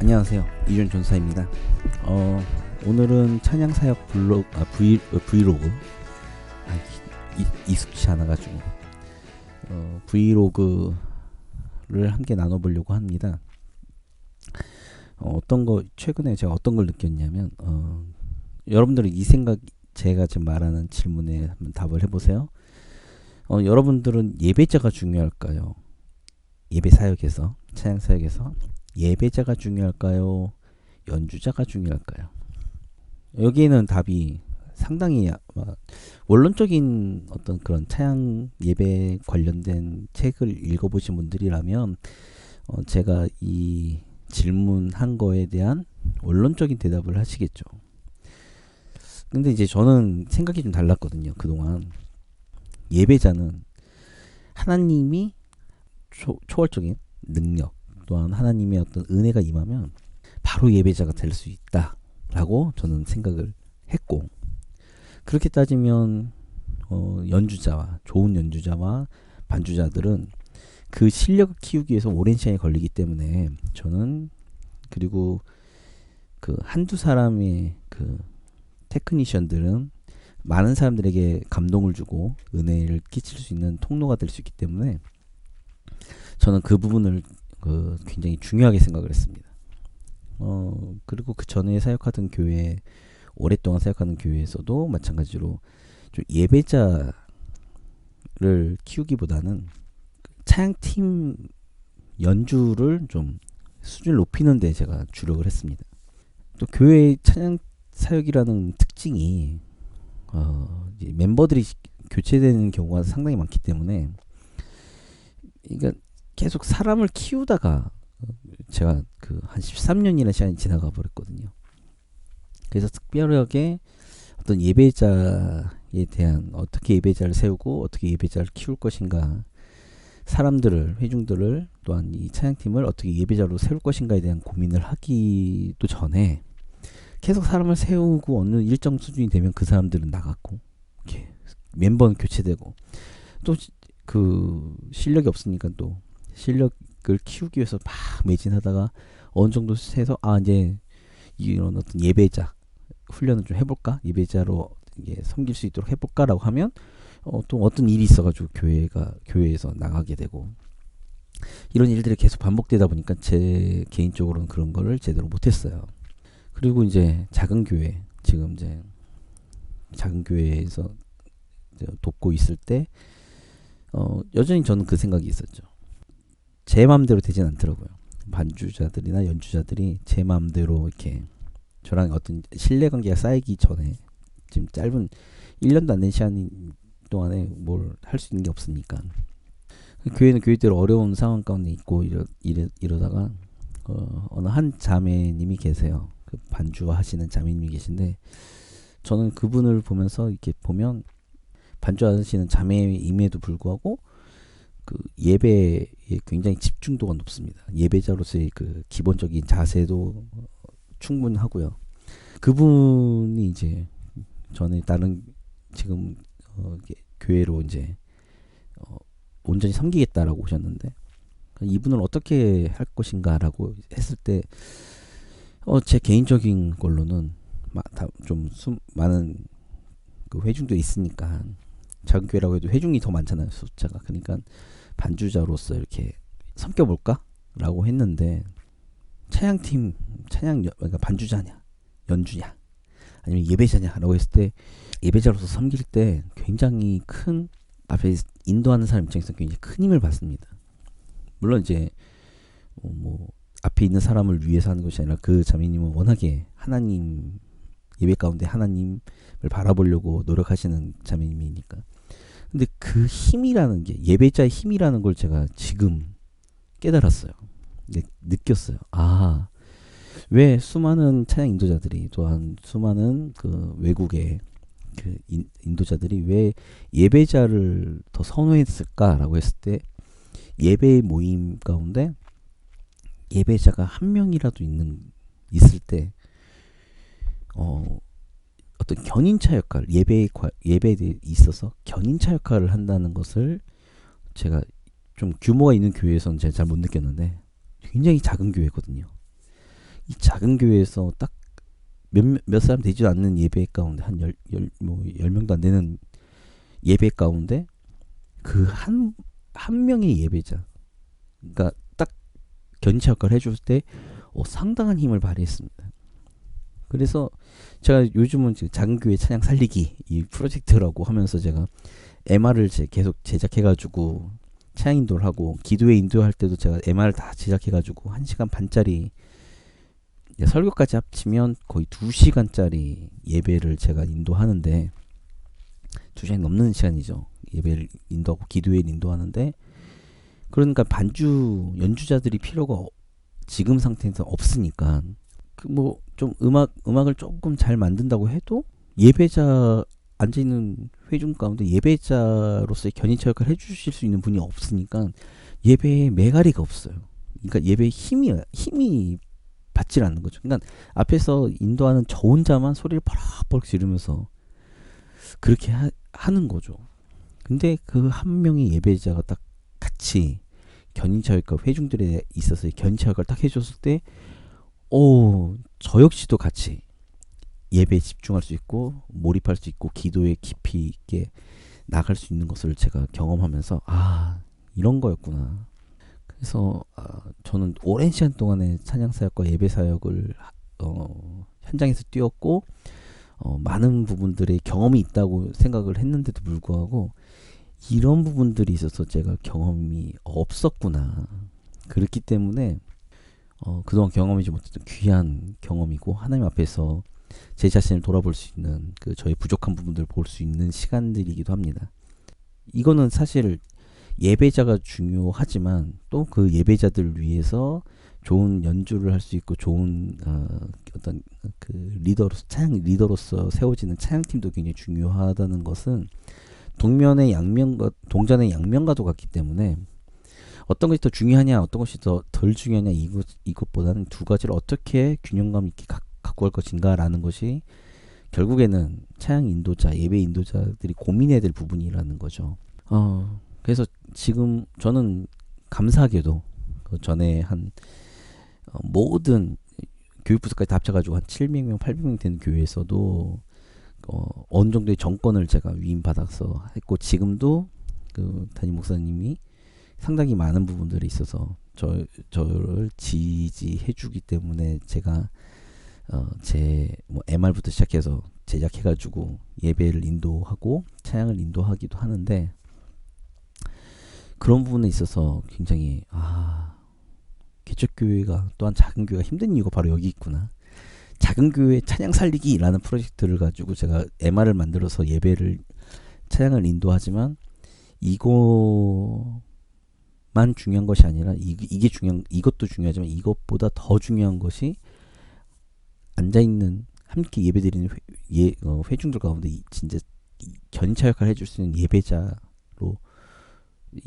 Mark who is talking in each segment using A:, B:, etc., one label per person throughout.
A: 안녕하세요. 이준 전사입니다. 오늘은 찬양사역 브이로그 익숙치 않아가지고 브이로그를 함께 나눠보려고 합니다. 최근에 제가 어떤 걸 느꼈냐면 여러분들은 이 생각, 제가 지금 말하는 질문에 한번 답을 해보세요. 여러분들은 예배자가 중요할까요? 예배 사역에서, 찬양 사역에서 예배자가 중요할까요? 연주자가 중요할까요? 여기에는 답이 상당히 원론적인 어떤 그런 찬양 예배 관련된 책을 읽어보신 분들이라면 제가 이 질문한 거에 대한 원론적인 대답을 하시겠죠. 근데 이제 저는 생각이 좀 달랐거든요. 그동안 예배자는 하나님이 초월적인 능력 또한 하나님의 어떤 은혜가 임하면 바로 예배자가 될 수 있다라고 저는 생각을 했고, 그렇게 따지면 연주자와 좋은 연주자와 반주자들은 그 실력을 키우기 위해서 오랜 시간이 걸리기 때문에 저는, 그리고 그 한두 사람의 그 테크니션들은 많은 사람들에게 감동을 주고 은혜를 끼칠 수 있는 통로가 될 수 있기 때문에 저는 그 부분을 굉장히 중요하게 생각을 했습니다. 그리고 그 전에 사역하던 교회, 오랫동안 사역하는 교회에서도 마찬가지로 좀 예배자를 키우기보다는 찬양팀 연주를 좀 수준을 높이는 데 제가 주력을 했습니다. 또 교회 찬양 사역이라는 특징이 이제 멤버들이 교체되는 경우가 상당히 많기 때문에, 그러니까 계속 사람을 키우다가 제가 한 13년이라는 시간이 지나가 버렸거든요. 그래서 특별하게 어떤 예배자에 대한, 어떻게 예배자를 세우고 어떻게 예배자를 키울 것인가, 사람들을, 회중들을, 또한 이 찬양팀을 어떻게 예배자로 세울 것인가에 대한 고민을 하기도 전에 계속 사람을 세우고 어느 일정 수준이 되면 그 사람들은 나갔고 이렇게 멤버는 교체되고, 또 그 실력이 없으니까 또 실력을 키우기 위해서 막 매진하다가 어느 정도 해서 이제 이런 어떤 예배자 훈련을 좀 해볼까, 예배자로 섬길 수 있도록 해볼까라고 하면 또 어떤 일이 있어가지고 교회에서 나가게 되고, 이런 일들이 계속 반복되다 보니까 제 개인적으로는 그런 거를 제대로 못했어요. 그리고 이제 작은 교회, 지금 이제 작은 교회에서 이제 돕고 있을 때 여전히 저는 그 생각이 있었죠. 제 마음대로 되진 않더라고요. 반주자들이나 연주자들이 제 마음대로 이렇게 저랑 어떤 신뢰관계가 쌓이기 전에, 지금 짧은 1년도 안 된 시간 동안에 뭘 할 수 있는 게 없으니까, 교회는 교회대로 어려운 상황 가운데 있고 이러다가 어느 한 자매님이 계세요. 그 반주와 하시는 자매님이 계신데, 저는 그분을 보면서 이렇게 보면 반주하시는 자매임에도 불구하고 그 예배에 굉장히 집중도가 높습니다. 예배자로서의 그 기본적인 자세도 충분하고요. 그분이 이제 전에 다른 지금 교회로 이제 온전히 섬기겠다라고 오셨는데, 이분을 어떻게 할 것인가라고 했을 때 제 개인적인 걸로는 좀 많은 그 회중들이 있으니까, 작은 교회라고 해도 회중이 더 많잖아요, 숫자가. 그러니까 반주자로서 이렇게 섬겨볼까? 라고 했는데, 그러니까 반주자냐, 연주냐, 아니면 예배자냐 라고 했을 때, 예배자로서 섬길 때 굉장히 큰, 앞에 인도하는 사람 입장에서 굉장히 큰 힘을 받습니다. 물론 이제 앞에 있는 사람을 위해서 하는 것이 아니라, 그 자매님은 워낙에 하나님, 예배 가운데 하나님을 바라보려고 노력하시는 자매님이니까. 근데 그 힘이라는 게, 예배자의 힘이라는 걸 제가 지금 깨달았어요. 느꼈어요. 왜 수많은 찬양 인도자들이, 또한 수많은 그 외국의 그 인도자들이 왜 예배자를 더 선호했을까라고 했을 때, 예배 모임 가운데 예배자가 한 명이라도 있을 때 어떤 견인차 역할, 예배에 있어서 견인차 역할을 한다는 것을 제가 좀 규모가 있는 교회에서는 제가 잘 못 느꼈는데, 굉장히 작은 교회거든요. 이 작은 교회에서 딱 몇 사람 되지 않는 예배 가운데 한 뭐 10명도 안 되는 예배 가운데 그 한 명의 예배자, 그러니까 딱 견인차 역할을 해줄 때 상당한 힘을 발휘했습니다. 그래서 제가 요즘은 지금 작은 교회 찬양 살리기 이 프로젝트라고 하면서 제가 MR을 계속 제작해가지고 찬양 인도를 하고, 기도회 인도할 때도 제가 MR을 다 제작해가지고 1시간 반짜리 설교까지 합치면 거의 2시간짜리 예배를 제가 인도하는데, 2시간 넘는 시간이죠. 예배를 인도하고 기도회를 인도하는데, 그러니까 반주 연주자들이 필요가 지금 상태에서 없으니까 뭐 좀 음악을 조금 잘 만든다고 해도 예배자 앉아있는 회중 가운데 예배자로서의 견인차 역할을 해주실 수 있는 분이 없으니까 예배에 메가리가 없어요. 그러니까 예배에 힘이 받질 않는 거죠. 그러니까 앞에서 인도하는 저 혼자만 소리를 버럭버럭 지르면서 그렇게 하는 거죠. 근데 그 한 명의 예배자가 딱 같이 견인차 역할, 회중들에 있어서 견인차 역할을 딱 해줬을 때, 저 역시도 같이 예배에 집중할 수 있고 몰입할 수 있고 기도에 깊이 있게 나갈 수 있는 것을 제가 경험하면서 이런 거였구나. 그래서 저는 오랜 시간 동안에 찬양사역과 예배사역을 현장에서 뛰었고 많은 부분들의 경험이 있다고 생각을 했는데도 불구하고 이런 부분들이 있어서 제가 경험이 없었구나. 그렇기 때문에 그동안 경험하지 못했던 귀한 경험이고, 하나님 앞에서 제 자신을 돌아볼 수 있는 저의 부족한 부분들을 볼 수 있는 시간들이기도 합니다. 이거는 사실 예배자가 중요하지만 또 그 예배자들을 위해서 좋은 연주를 할 수 있고 좋은 어떤 찬양 리더로서 세워지는 찬양팀도 굉장히 중요하다는 것은 동전의 양면과도 같기 때문에 어떤 것이 더 중요하냐, 어떤 것이 더 덜 중요하냐, 이것보다는 두 가지를 어떻게 균형감 있게 갖고 갈 것인가라는 것이 결국에는 찬양 인도자, 예배 인도자들이 고민해야 될 부분이라는 거죠. 그래서 지금 저는 감사하게도 그 전에 한 모든 교육부서까지 다 합쳐가지고 한 700명, 800명 되는 교회에서도 어느 정도의 정권을 제가 위임받아서 했고, 지금도 그 담임 목사님이 상당히 많은 부분들이 있어서 저를 지지해주기 때문에 제가 제 MR부터 시작해서 제작해가지고 예배를 인도하고 찬양을 인도하기도 하는데, 그런 부분에 있어서 굉장히 개척교회가 또한 작은 교회가 힘든 이유가 바로 여기 있구나. 작은 교회 찬양 살리기라는 프로젝트를 가지고 제가 MR을 만들어서 찬양을 인도하지만 이거만 중요한 것이 아니라 이것도 중요하지만 이것보다 더 중요한 것이 앉아있는 함께 예배드리는 회중들 가운데 진짜 견인차 역할을 해줄 수 있는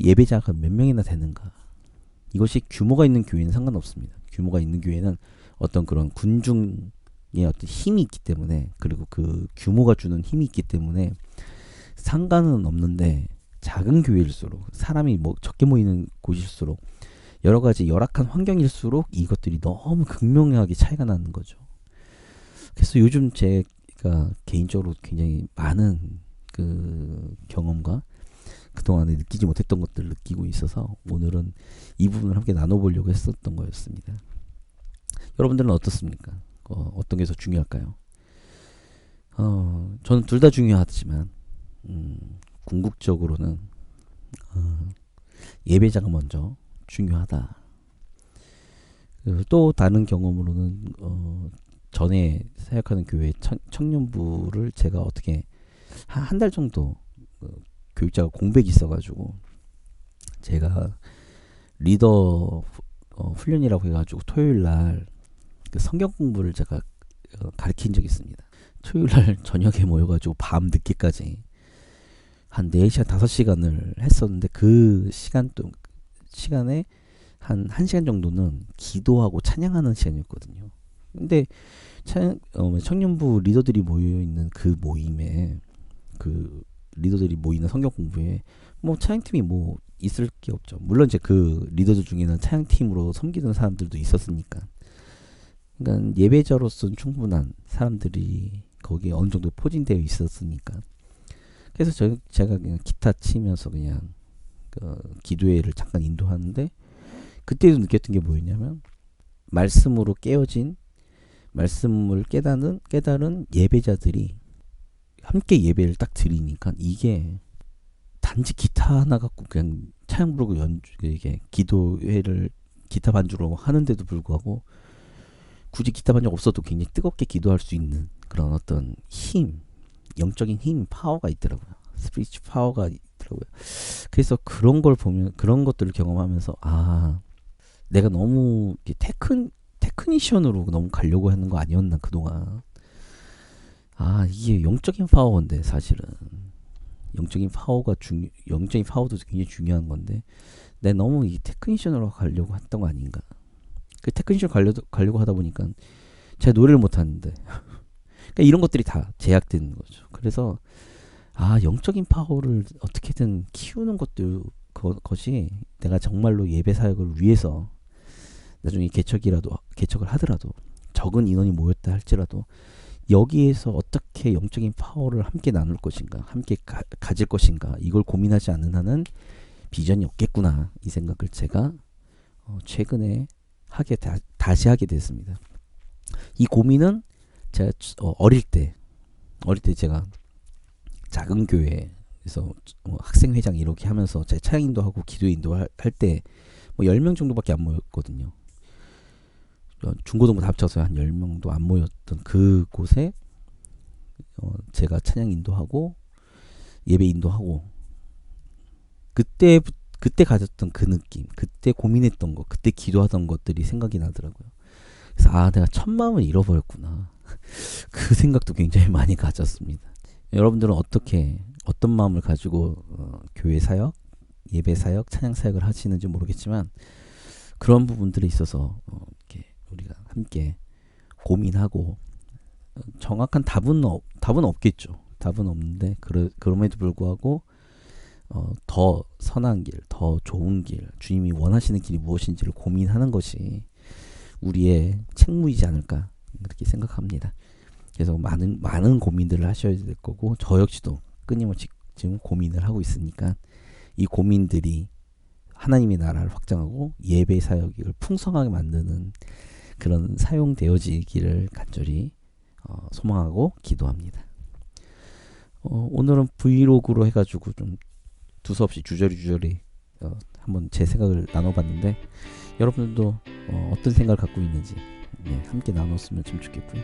A: 예배자가 몇 명이나 되는가. 이것이 규모가 있는 교회는 상관없습니다. 규모가 있는 교회는 어떤 그런 군중의 어떤 힘이 있기 때문에, 그리고 그 규모가 주는 힘이 있기 때문에 상관은 없는데, 작은 교회일수록 사람이 적게 모이는 곳일수록 여러 가지 열악한 환경일수록 이것들이 너무 극명하게 차이가 나는 거죠. 그래서 요즘 제가 개인적으로 굉장히 많은 그 경험과 그동안에 느끼지 못했던 것들을 느끼고 있어서 오늘은 이 부분을 함께 나눠보려고 했었던 거였습니다. 여러분들은 어떻습니까? 어떤 게 더 중요할까요? 저는 둘 다 중요하지만 궁극적으로는 예배자가 먼저 중요하다. 또 다른 경험으로는 전에 사역하는 교회 청년부를 제가 어떻게 한 달 정도 교육자가 공백이 있어가지고 제가 리더 훈련이라고 해가지고 토요일날 그 성경 공부를 제가 가르친 적이 있습니다. 토요일날 저녁에 모여가지고 밤 늦게까지 한 4시간, 5시간을 했었는데, 그 시간에 한 1시간 정도는 기도하고 찬양하는 시간이었거든요. 근데 청년부 리더들이 모여있는 그 모임에, 그 리더들이 모이는 성경 공부에 찬양팀이 있을 게 없죠. 물론 이제 그 리더들 중에는 찬양팀으로 섬기는 사람들도 있었으니까. 그러니까 예배자로서는 충분한 사람들이 거기에 어느 정도 포진되어 있었으니까. 그래서 제가 그냥 기타 치면서 그냥 기도회를 잠깐 인도하는데, 그때도 느꼈던 게 뭐였냐면, 말씀으로 깨어진, 말씀을 깨달은 예배자들이 함께 예배를 딱 드리니까, 이게 단지 기타 하나 갖고 그냥 찬양 부르고 이게 기도회를 기타 반주로 하는데도 불구하고, 굳이 기타 반주 없어도 굉장히 뜨겁게 기도할 수 있는 그런 어떤 힘, 영적인 힘, 파워가 있더라고요. 스피리추 파워가 있더라고요. 그래서 그런 걸 보면, 그런 것들을 경험하면서, 내가 너무 테크니션으로 너무 가려고 하는 거 아니었나 그동안. 이게 영적인 파워인데, 사실은 영적인 파워도 굉장히 중요한 건데, 내가 너무 이 테크니션으로 가려고 했던 거 아닌가. 그 테크니션 가려고 하다 보니까 제가 노래를 못 하는데, 그러니까 이런 것들이 다 제약되는 거죠. 그래서 영적인 파워를 어떻게든 키우는 것이 내가 정말로 예배 사역을 위해서 나중에 개척을 하더라도, 적은 인원이 모였다 할지라도 여기에서 어떻게 영적인 파워를 함께 나눌 것인가, 함께 가질 것인가, 이걸 고민하지 않는 한은 비전이 없겠구나, 이 생각을 제가 최근에 다시 하게 됐습니다. 이 고민은 제가 어릴 때 제가 작은 교회에서 학생회장 이렇게 하면서 제 찬양인도 하고 기도인도 할 때 10명 정도밖에 안 모였거든요. 중고등부 다 합쳐서 한 10명도 안 모였던 그곳에 제가 찬양 인도하고 예배 인도하고, 그때 가졌던 그 느낌, 그때 고민했던 것, 그때 기도하던 것들이 생각이 나더라고요. 그래서 내가 첫 마음을 잃어버렸구나. 그 생각도 굉장히 많이 가졌습니다. 여러분들은 어떤 마음을 가지고 교회 사역, 예배 사역, 찬양 사역을 하시는지 모르겠지만, 그런 부분들에 있어서 이렇게 우리가 함께 고민하고, 정확한 답은 없겠죠. 답은 없는데, 그럼에도 불구하고 더 선한 길, 더 좋은 길, 주님이 원하시는 길이 무엇인지를 고민하는 것이 우리의 책무이지 않을까, 그렇게 생각합니다. 그래서 많은 고민들을 하셔야 될 거고, 저 역시도 끊임없이 지금 고민을 하고 있으니까, 이 고민들이 하나님의 나라를 확장하고 예배 사역을 풍성하게 만드는 그런 사용되어지기를 간절히 소망하고 기도합니다. 오늘은 브이로그로 해가지고 좀 두서없이 주저리 한번 제 생각을 나눠봤는데, 여러분들도 어떤 생각을 갖고 있는지 함께 나눴으면 좀 좋겠고요.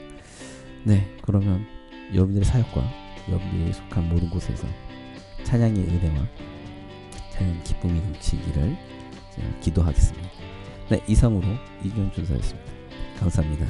A: 그러면 여러분들의 사역과 여러분들이 속한 모든 곳에서 찬양의 은혜와 찬양의 기쁨이 넘치기를 기도하겠습니다. 이상으로 이준현 전사였습니다. 감사합니다.